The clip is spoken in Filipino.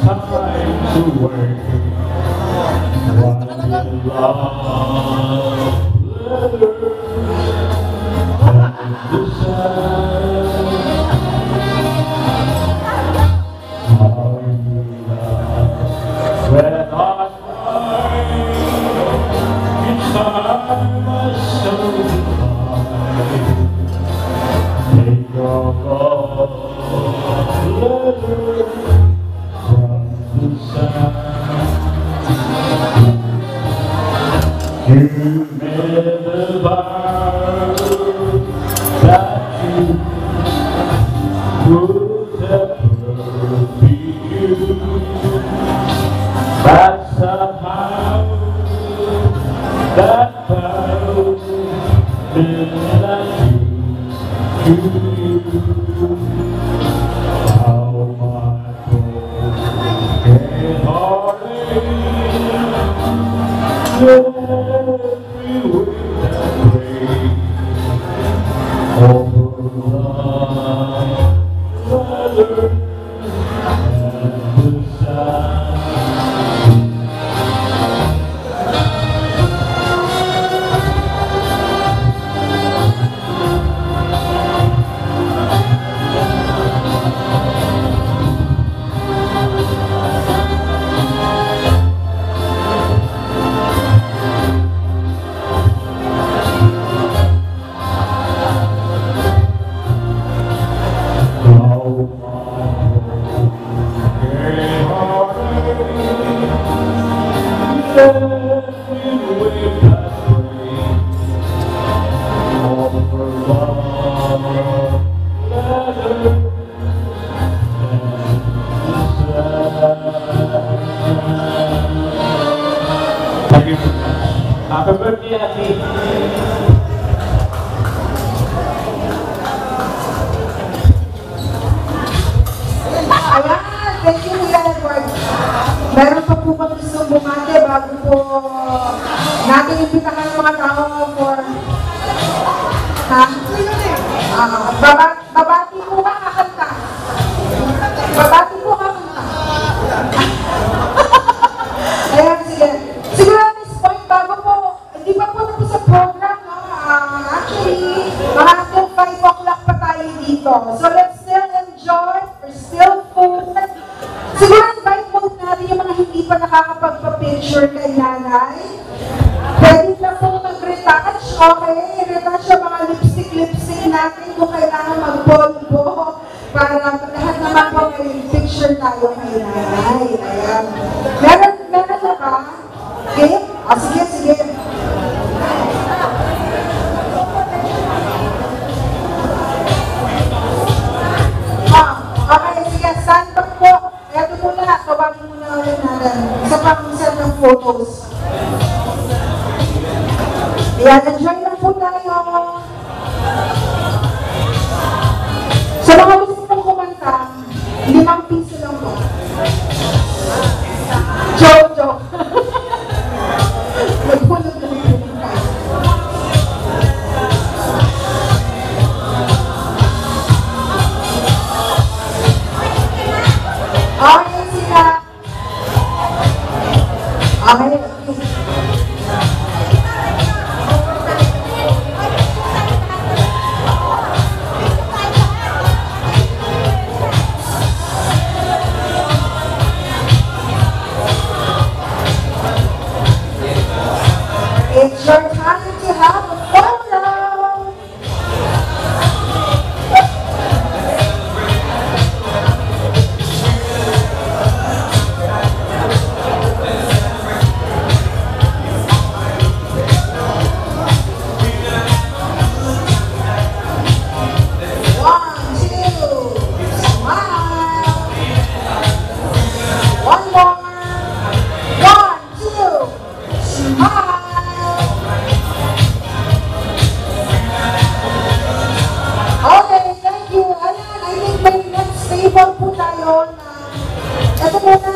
time to wait. While you love letters and the sun. How you love when I cry. Each time I show you cry. Take your love letters from the sun. You never vowed that you would ever be you, but somehow that vow meant like you to you. How my broken heart aches. Happy birthday, Ate. Ayan, thank you, Kuya Edward. Meron pa po kami gustong bumate bago po natin imbitahan ng mga tao for babati po ba kakanta? Babati po kakanta. Ayan, sige. Siguro at this point, bago po, hindi pa po tapos sa program, no? Actually, mga until 5 o'clock pa tayo dito. So let's still enjoy, we're still food. Siguro invite po natin yung mga hindi pa nakakapagpa-picture kay nanay. Pwede na po mag-retouch, okay? Retouch yung mga lipstick natin kung kailangan mag-bolbo para lahat naman po may picture tayo kay nanay. Ayan. Meron na ba? Okay? O, sige. Okay, sige. Stand back po. Eto muna. Tawagin muna ulit natin. Isa pang set ng photos. Ayan, enjoy lang po tayo. Sa mga gusto pong kumanta, 5 piso lang po. Joke. Magpunod na po tayo. Okay, sila. Okay. It's your time to have a photo. Ito muna,